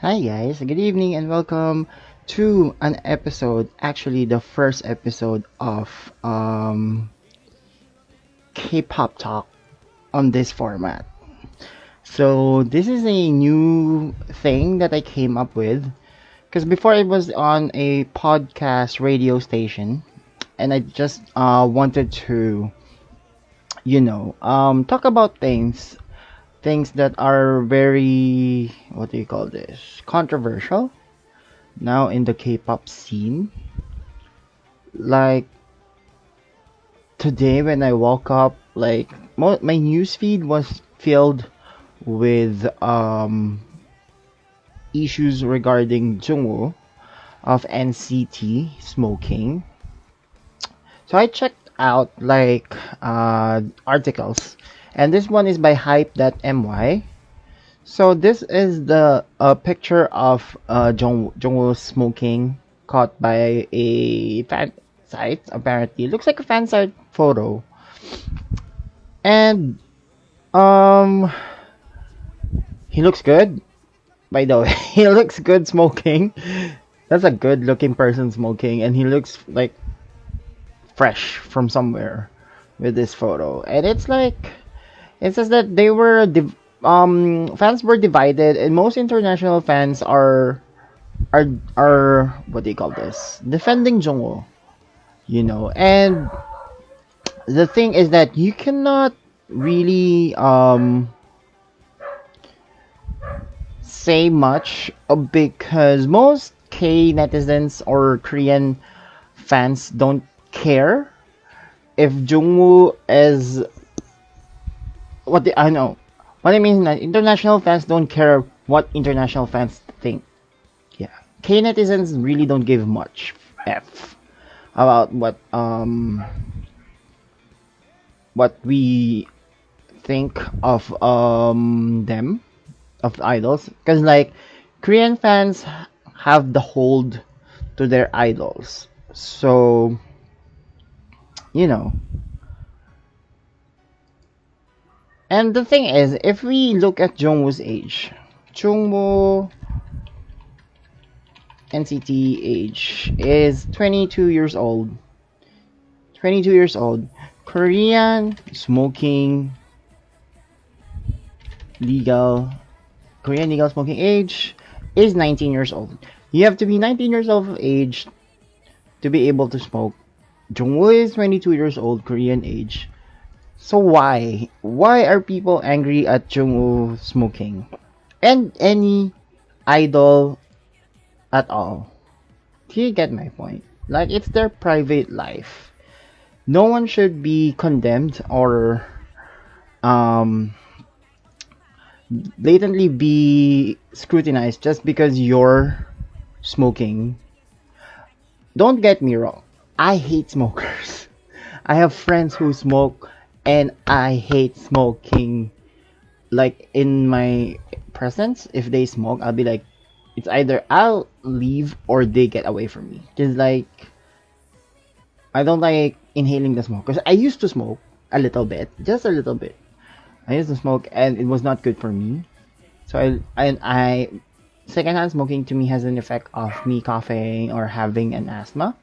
Hi guys, good evening and welcome to an episode, actually the first episode of K-pop talk on this format. So this is a new thing that I came up with because before it was on a podcast radio station and I just wanted to talk about things that are very, what do you call this, controversial now in the K-pop scene. Like today when I woke up, like my newsfeed was filled with issues regarding Jungwoo of NCT smoking. So I checked out like articles, and this one is by hype.my. So this is the picture of Jungwoo smoking caught by a fan site. Apparently, it looks like a fan site photo, and um, he looks good. By the way, he looks good smoking. That's a good-looking person smoking, and he looks like fresh from somewhere with this photo. And it's like it says that fans were divided, and most international fans are what do you call this? Defending Jungwoo, And the thing is that you cannot really say much because most K netizens or Korean fans don't care if Jungwoo is I know. What I mean is that international fans don't care what international fans think. Yeah. K netizens really don't give much F about what we think of them, of the idols, because like Korean fans have the hold to their idols. So, you know. And the thing is, if we look at Jungwoo's age, Jungwoo NCT age is 22 years old. 22 years old. Korean smoking legal Korean legal smoking age is 19 years old. You have to be 19 years of age to be able to smoke. Jungwoo is 22 years old, Korean age. So why? Why are people angry at Jungwoo smoking? And any idol at all? Do you get my point? Like, it's their private life. No one should be condemned or blatantly be scrutinized just because you're smoking. Don't get me wrong. I hate smokers. I have friends who smoke and I hate smoking. Like in my presence, if they smoke, I'll be like, it's either I'll leave or they get away from me. Just like, I don't like inhaling the smoke. Because I used to smoke a little bit, just a little bit. I used to smoke and it was not good for me. So I secondhand smoking to me has an effect of me coughing or having an asthma.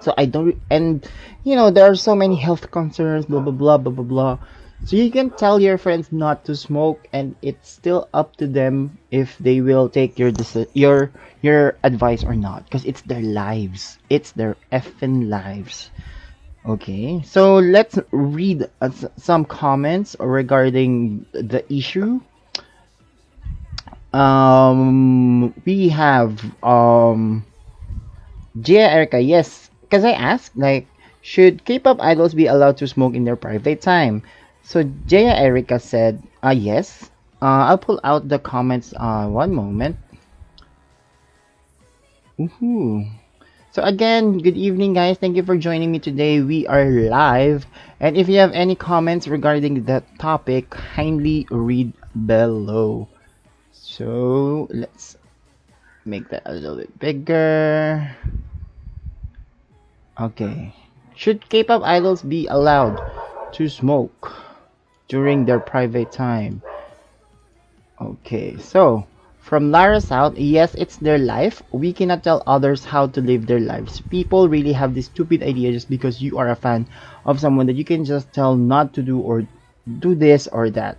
So I don't, and there are so many health concerns, blah blah blah blah blah blah. So you can tell your friends not to smoke, and it's still up to them if they will take your advice or not, because it's their lives, it's their effing lives. Okay, so let's read some comments regarding the issue. We have Gia Erica, yes, because I asked, like, should K-pop idols be allowed to smoke in their private time? So Jaya Erica said, yes. I'll pull out the comments. One moment. Woohoo. So again, good evening, guys. Thank you for joining me today. We are live, and if you have any comments regarding that topic, kindly read below. So let's make that a little bit bigger. Okay. Should K-pop idols be allowed to smoke during their private time? Okay, so from Lara South, yes, it's their life. We cannot tell others how to live their lives. People really have this stupid idea just because you are a fan of someone that you can just tell not to do or do this or that.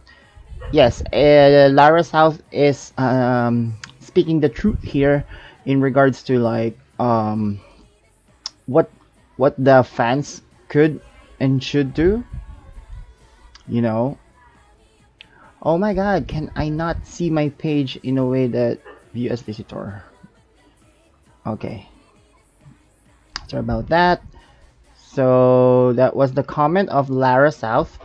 Yes, Lara South is speaking the truth here in regards to like what the fans could and should do. You know. Oh my god, can I not see my page in a way that view as visitor? Okay. Sorry about that. So that was the comment of Lara South.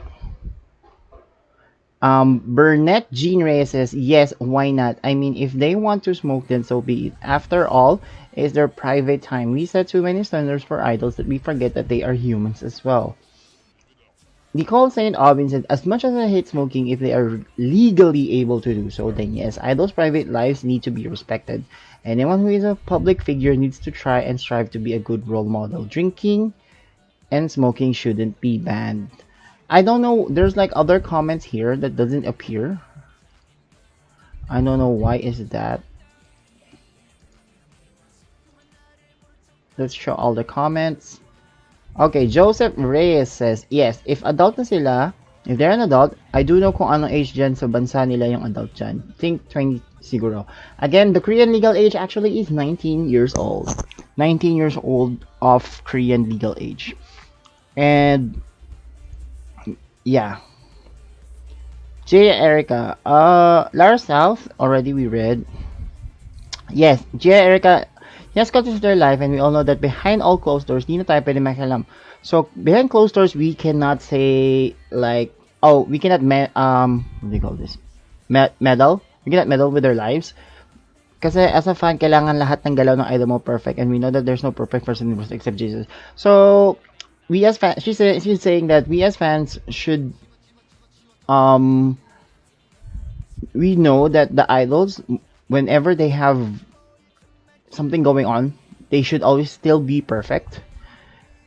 Burnett Jean Reyes says, yes, why not? I mean, if they want to smoke, then so be it. After all, it's their private time. We set too many standards for idols that we forget that they are humans as well. Nicole St. Aubin said, as much as I hate smoking, if they are legally able to do so, then yes, idols' private lives need to be respected. Anyone who is a public figure needs to try and strive to be a good role model. Drinking and smoking shouldn't be banned. I don't know, there's like other comments here that doesn't appear. I don't know why is that. Let's show all the comments. Okay, Joseph Reyes says, yes, if adult na sila, if they're an adult, I do know kung anong age dyan sa bansa nila yung adult dyan. Think 20 siguro. Again, the Korean legal age actually is 19 years old. 19 years old of Korean legal age. And yeah. Jaya Erica, Lara South, already we read. Yes, Jaya Erica, yes, because it's their life, and we all know that behind all closed doors, di na tayo pwede makialam. So, behind closed doors, we cannot say, like, oh, we cannot, what do you call this? Meddle? We cannot meddle with their lives. Kasi as a fan, kailangan lahat ng galaw ng idol mo perfect, and we know that there's no perfect person in the world except Jesus. So, we as fans, she's saying that we as fans should, we know that the idols, whenever they have something going on, they should always still be perfect.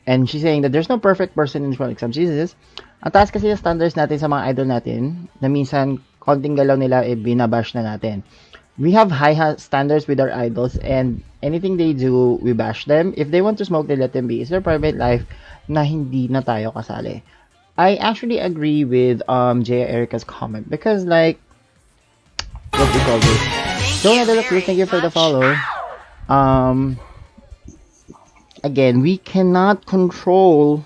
And she's saying that there's no perfect person in this world except Jesus. Ang taas kasi yung standards natin sa mga idol natin, na minsan, konting galaw nila, binabash na natin. We have high standards with our idols, and anything they do, we bash them. If they want to smoke, they let them be. It's their private life na hindi na tayo kasali. I actually agree with Jaya Erica's comment, because like, what do you call this? Jonah Cruz, thank you for the follow. Again, we cannot control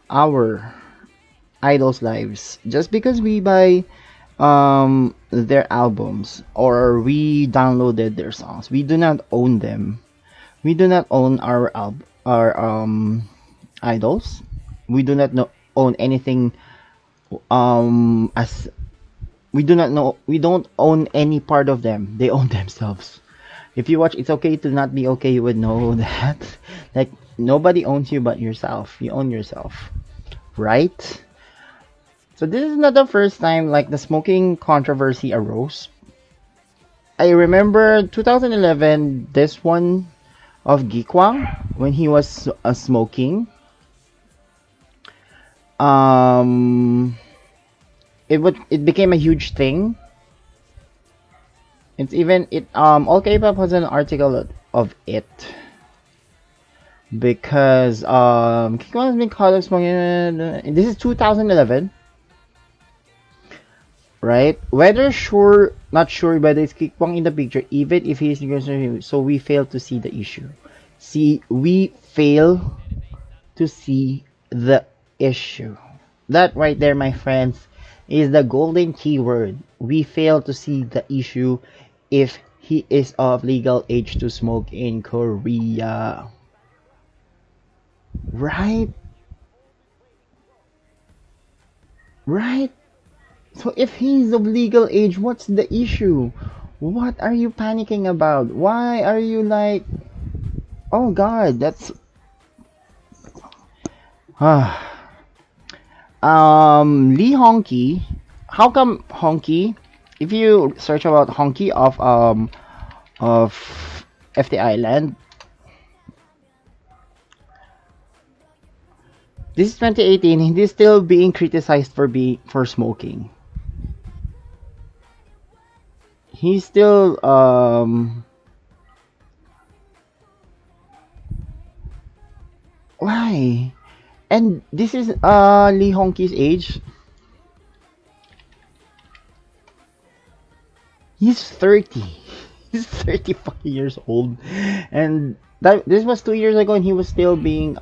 our idols' lives just because we buy their albums or we downloaded their songs. We do not own them. We do not own our idols. We do not own anything as we do not know. We don't own any part of them. They own themselves. If you watch It's Okay to Not Be Okay, you would know that. Like, nobody owns you but yourself. You own yourself. Right? So this is not the first time like the smoking controversy arose. I remember 2011, this one of Gikwang, when he was smoking. It became a huge thing. It's even it all K-pop has an article of it because Kikon has been caught up smoking. This is 2011, right? Whether sure, not sure, but it's Kikon in the picture, even if he's so we fail to see the issue. See, we fail to see the issue. That right there, my friends, is the golden keyword. We fail to see the issue if he is of legal age to smoke in Korea. Right? Right? So if he's of legal age, what's the issue? What are you panicking about? Why are you like, oh god, that's Lee Honky. How come Honky? If you search about Honky of FT Island, this is 2018. He's still being criticized for smoking. He's still why? And this is Lee Honky's age. He's 30. He's 30 fucking years old. And this was 2 years ago and he was still being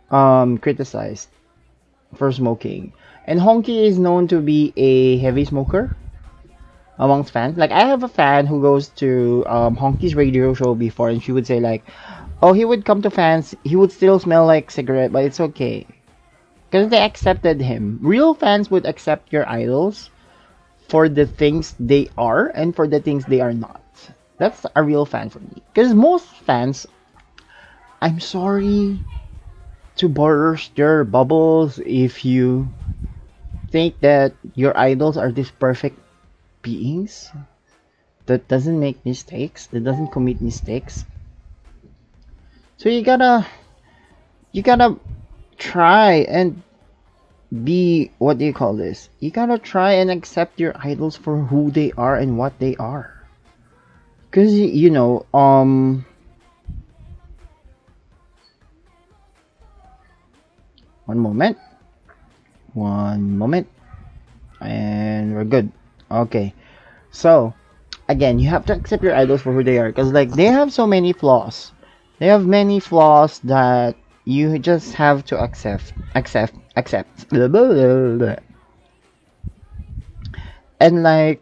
criticized for smoking. And Honky is known to be a heavy smoker amongst fans. Like I have a fan who goes to Honky's radio show before and she would say like, oh, he would come to fans, he would still smell like cigarette, but it's okay. Because they accepted him. Real fans would accept your idols for the things they are and for the things they are not. That's a real fan for me. Because most fans, I'm sorry to burst your bubbles if you think that your idols are these perfect beings that doesn't make mistakes, that doesn't commit mistakes. So you gotta try and be, what do you call this? You gotta try and accept your idols for who they are and what they are. Cause you know, one moment, and we're good. Okay, so again, you have to accept your idols for who they are, because like they have so many flaws. They have many flaws that you just have to accept. Blah, blah, blah, blah. And like,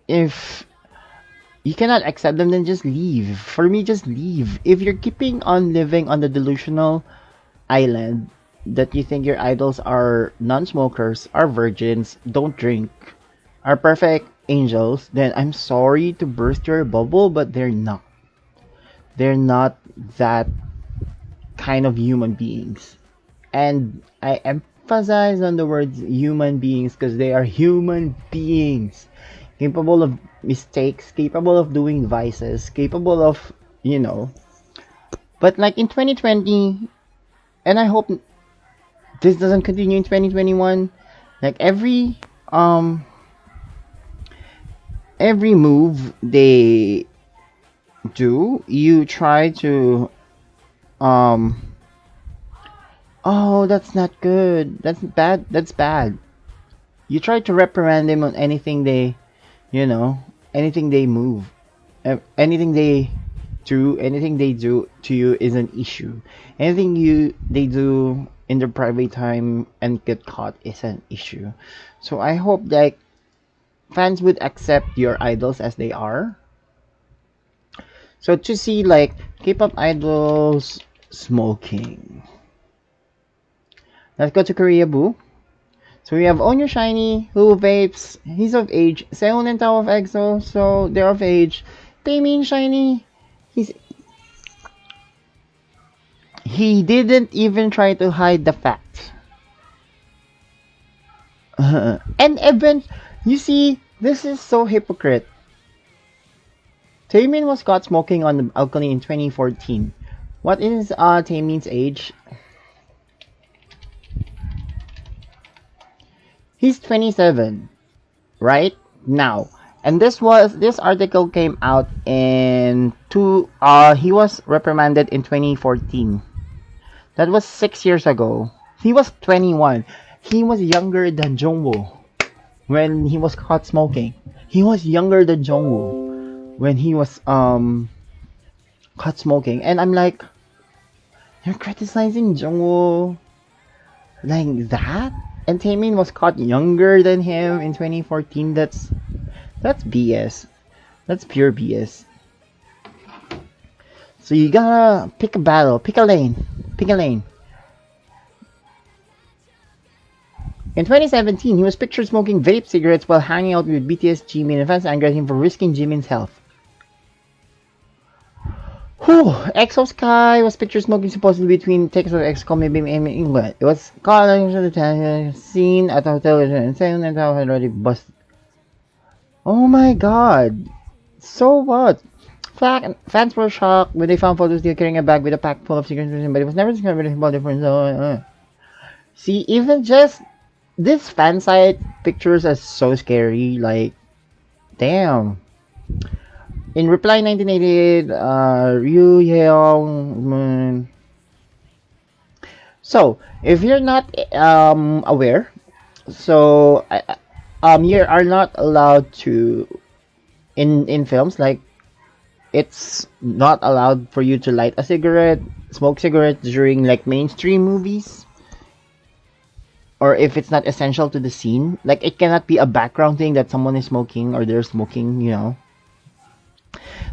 if you cannot accept them, then just leave. For me, just leave. If you're keeping on living on the delusional island that you think your idols are non-smokers, are virgins, don't drink, are perfect angels, then I'm sorry to burst your bubble, but they're not. They're not that kind of human beings. And I emphasize on the words human beings because they are human beings. Capable of mistakes, capable of doing vices, capable of, you know. But like in 2020, and I hope this doesn't continue in 2021, like every move they do, you try to oh, that's not good, that's bad. You try to reprimand them on anything they, you know, anything they move, anything they do, anything they do to you is an issue. Anything they do in their private time and get caught is an issue. So I hope that fans would accept your idols as they are. So to see like K-pop idols smoking. Let's go to Korea, boo. So we have Onyo Shiny, who vapes. He's of age. Sehun and Tao of EXO, so they're of age. Taemin Shiny, he didn't even try to hide the fact. And even, you see, this is so hypocrite. Taemin was caught smoking on the balcony in 2014. What is Taemin's age? He's 27 right now, And this article came out in he was reprimanded in 2014. That was 6 years ago. He was 21. He was younger than Jungwoo when he was caught smoking. He was younger than Jungwoo when he was caught smoking. And I'm like, you're criticizing Jungwoo like that? And Taemin was caught younger than him in 2014. That's BS. That's pure BS. So you gotta pick a battle, pick a lane, pick a lane. In 2017, he was pictured smoking vape cigarettes while hanging out with BTS Jimin, and fans angered him for risking Jimin's health. Whew. EXO Sky was pictured smoking supposedly between takes of EXO maybe in England. It was caught seen at a hotel and saying that I had already busted. Oh my god. So what? Fans were shocked when they found photos of carrying a bag with a pack full of cigarettes, but it was never discovered about different. See, even just this fan site pictures are so scary. Like, damn. In reply 1988, Ryu Yeong. So, if you're not aware, so you are not allowed to in films, like it's not allowed for you to light a cigarette, smoke cigarettes during like mainstream movies, or if it's not essential to the scene. Like it cannot be a background thing that someone is smoking or they're smoking, you know.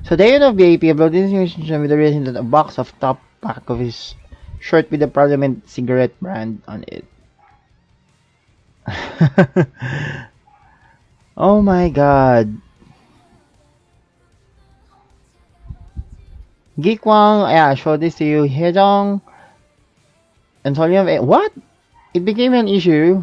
So the of VIP uploaded this information with the reason that a box of top pack of his shirt with the Parliament cigarette brand on it. Oh my god. Geekwang, yeah, I showed this to you. Hejong and Solyam, what? It became an issue.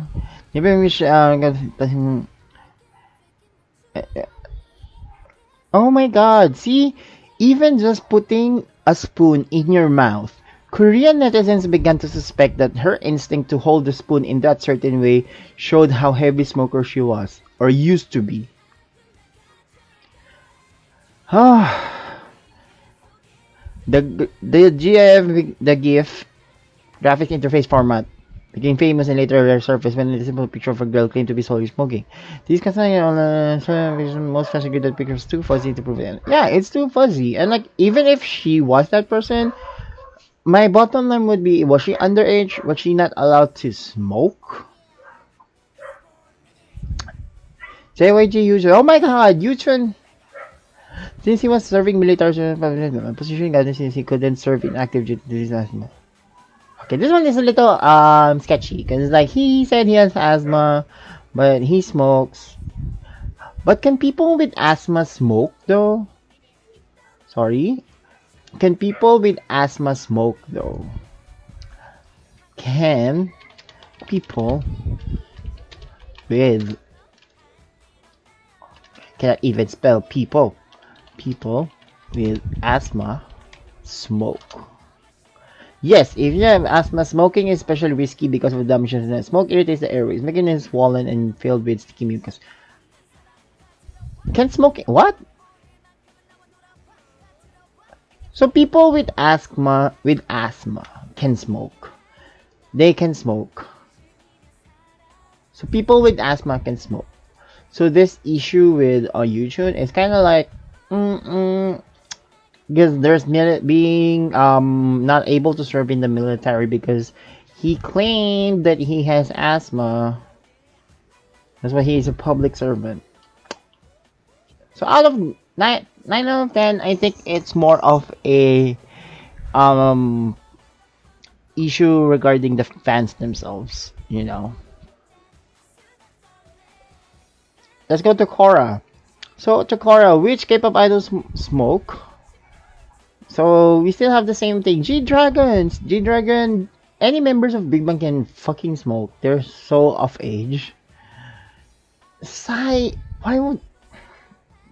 Oh my god, see? Even just putting a spoon in your mouth, Korean netizens began to suspect that her instinct to hold the spoon in that certain way showed how heavy smoker she was, or used to be. The GIF, the GIF, graphic interface format, became famous and later resurfaced when a simple picture of a girl claimed to be slowly smoking. These concerns on most fans agree that picture is too fuzzy to prove it. Yeah, it's too fuzzy. And like, even if she was that person, my bottom line would be, was she underage? Was she not allowed to smoke? JYG user, oh my god, Yuchun! Since he was serving military position guidance since he couldn't serve in active duty. Okay, this one is a little sketchy because like he said he has asthma, but he smokes. But can people with asthma smoke though? Sorry? Can people with asthma smoke though? Can people with cannot even spell people with asthma smoke? Yes, if you have asthma, smoking is especially risky because of the damage that smoke irritates the airways, making it swollen and filled with sticky mucus. Can smoking what? So people with asthma can smoke. They can smoke. So people with asthma can smoke. So this issue with YouTube is kind of like because there's being not able to serve in the military because he claimed that he has asthma. That's why he is a public servant. So out of 9 out of 10, I think it's more of a issue regarding the fans themselves, you know. Let's go to Korra. So to Korra, which K-pop idols smoke? So we still have the same thing. G-Dragon, any members of Big Bang can fucking smoke. They're so of age. Psy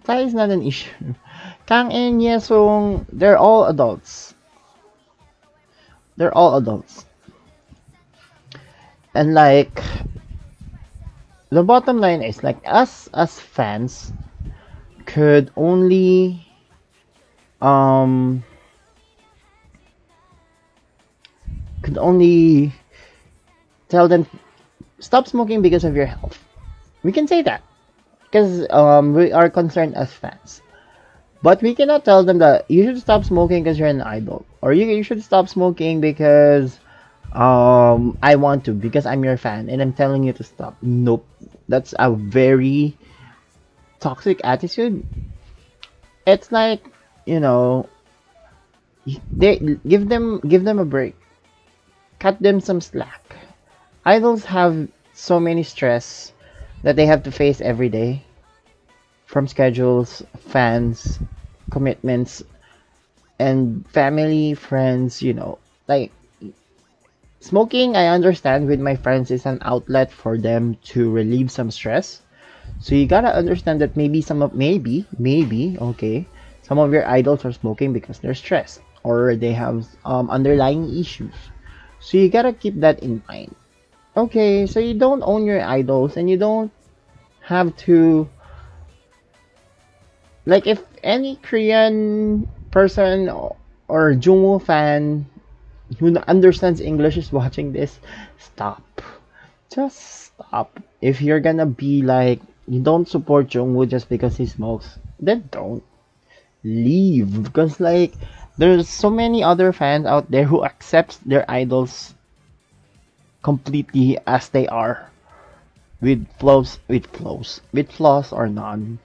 is not an issue. Kang and Yesung, they're all adults. And like, the bottom line is like us as fans, could only um could only tell them stop smoking because of your health. We can say that because we are concerned as fans. But we cannot tell them that you should stop smoking because you're an idol, or you should stop smoking because I want to, because I'm your fan and I'm telling you to stop. Nope, that's a very toxic attitude. It's like, you know, they give them a break, cut them some slack. Idols have so many stress that they have to face every day, from schedules, fans, commitments, and family, friends, like smoking, I understand with my friends is an outlet for them to relieve some stress. So you gotta understand that maybe, okay, some of your idols are smoking because they're stressed or they have underlying issues. So you gotta keep that in mind. Okay, so you don't own your idols and you don't have to, like, if any Korean person or Jungwoo fan who understands English is watching this, stop. Just stop. If you're gonna be like, you don't support Jungwoo just because he smokes, then don't. Leave. Because, like, there's so many other fans out there who accept their idols completely as they are. With flaws or none.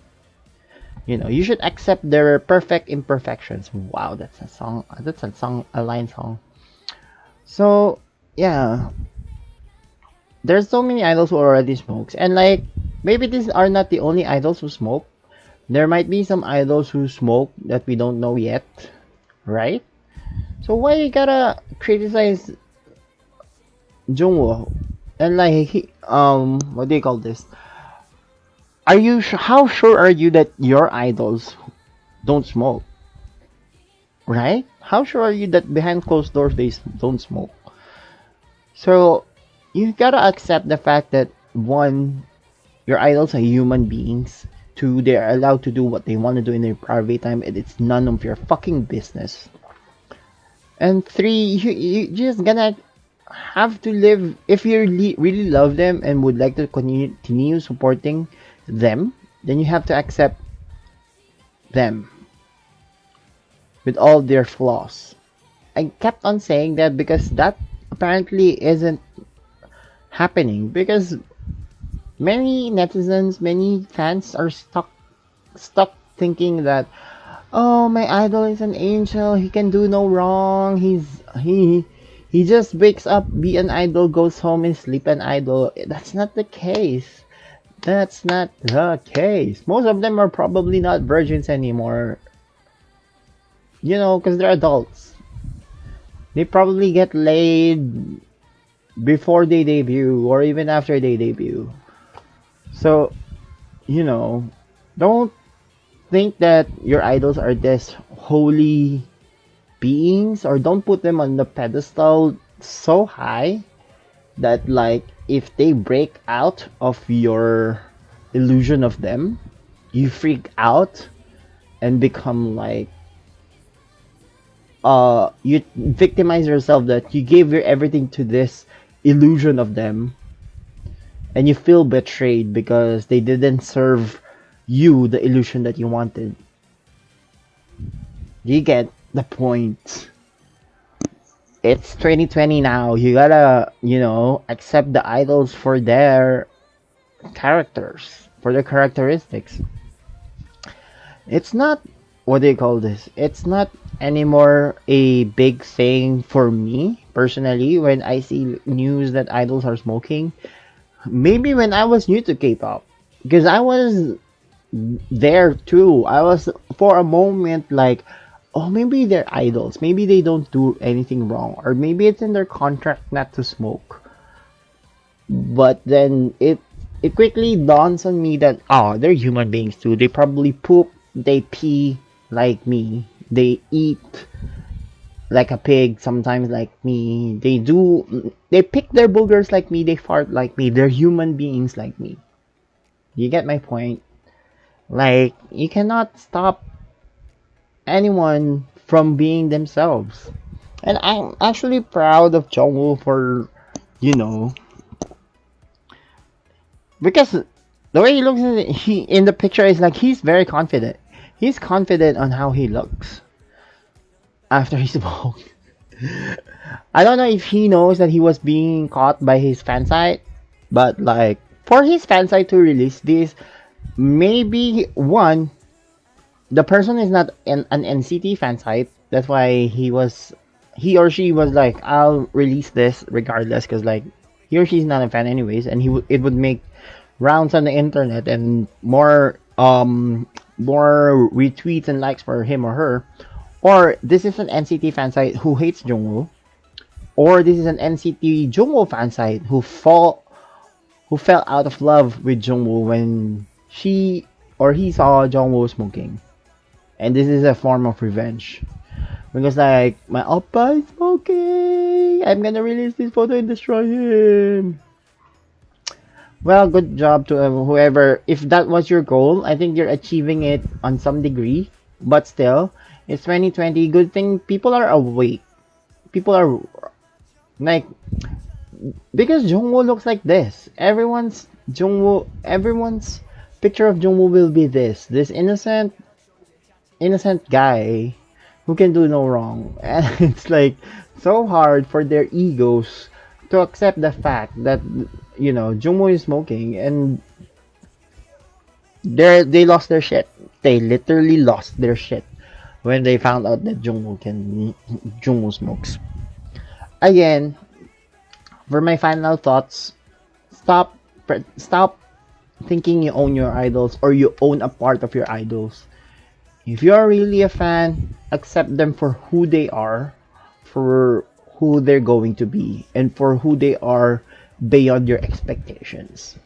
You should accept their perfect imperfections. Wow, that's a song. That's a line song. So, yeah, there's so many idols who already smokes, and like maybe these are not the only idols who smoke. There might be some idols who smoke that we don't know yet, right? So why you gotta criticize Jungwoo? And like, what do you call this? How sure are you that your idols don't smoke? Right? How sure are you that behind closed doors they don't smoke? So you gotta accept the fact that, one, your idols are human beings. Two, they are allowed to do what they want to do in their private time, and it's none of your fucking business. And three, you just gonna have to live. If you really love them and would like to continue supporting them, then you have to accept them with all their flaws. I kept on saying that because that apparently isn't happening, because many netizens, many fans are stuck thinking that, oh, my idol is an angel, he can do no wrong, he just wakes up, be an idol, goes home and sleep an idol. That's not the case. That's not the case. Most of them are probably not virgins anymore, because they're adults. They probably get laid before they debut or even after they debut. So, don't think that your idols are this holy beings, or don't put them on the pedestal so high that, like, if they break out of your illusion of them, you freak out and become like, you victimize yourself that you gave your everything to this illusion of them, and you feel betrayed because they didn't serve you the illusion that you wanted. You get the point. It's 2020 now. You gotta, accept the idols for their characters, for their characteristics. It's not, what do you call this? It's not anymore a big thing for me personally when I see news that idols are smoking. Maybe when I was new to K-pop, because I was there too. I was for a moment like, oh, maybe they're idols. Maybe they don't do anything wrong, or maybe it's in their contract not to smoke. But then it quickly dawns on me that, oh, they're human beings too. They probably poop, they pee like me. They eat like a pig sometimes like me. They pick their boogers like me. They fart like me. They're human beings like me. You get my point? Like, you cannot stop anyone from being themselves. And I'm actually proud of Jungwoo for, you know, because the way he looks he in the picture is like he's very confident. He's confident on how he looks after he smoked. I don't know if he knows that he was being caught by his fan site, but like for his fan site to release this, maybe one, the person is not an NCT fan site. That's why he or she was like, I'll release this regardless, because like he or she's not a fan anyways, and it would make rounds on the internet and more retweets and likes for him or her. Or this is an NCT fan site who hates Jungwoo, or this is an NCT Jungwoo fan site who fell out of love with Jungwoo when she or he saw Jungwoo smoking. And this is a form of revenge. Because like, my oppa is smoking! I'm gonna release this photo and destroy him! Well, good job to whoever. If that was your goal, I think you're achieving it on some degree. But still, it's 2020. Good thing people are awake. People are like, because Jungwoo looks like this. Everyone's picture of Jungwoo will be this innocent guy who can do no wrong. And it's like so hard for their egos to accept the fact that Jungwoo is smoking, and they lost their shit. They literally lost their shit when they found out that Jungwoo smokes. Again, for my final thoughts, stop stop thinking you own your idols or you own a part of your idols. If you're really a fan, accept them for who they are, for who they're going to be, and for who they are beyond your expectations.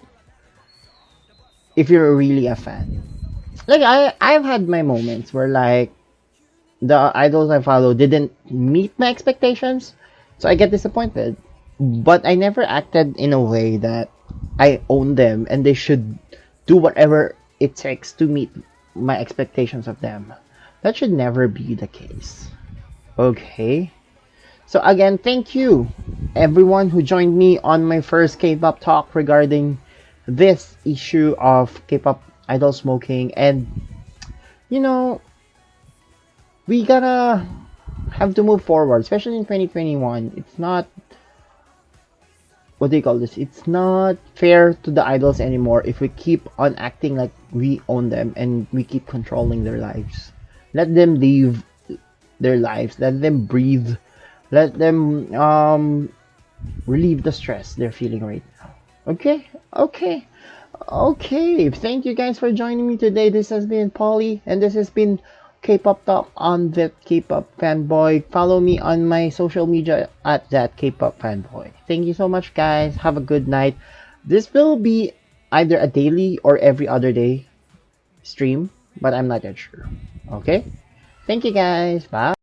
If you're really a fan. Like I've had my moments where like the idols I follow didn't meet my expectations, so I get disappointed. But I never acted in a way that I own them and they should do whatever it takes to meet my expectations of them. That should never be the case. Okay? So again, thank you everyone who joined me on my first K-pop talk regarding this issue of K-pop idol smoking. And you know, we gotta have to move forward, especially in 2021. It's not, what do you call this? It's not fair to the idols anymore if we keep on acting like we own them and we keep controlling their lives. Let them live their lives. Let them breathe. Let them relieve the stress they're feeling right now. Okay? Okay. Okay. Thank you guys for joining me today. This has been Polly, and this has been K-pop Talk on that K-pop fanboy. Follow me on my social media at that K-pop fanboy. Thank you so much, guys. Have a good night. This will be either a daily or every other day stream, but I'm not yet sure. Okay? Thank you, guys. Bye.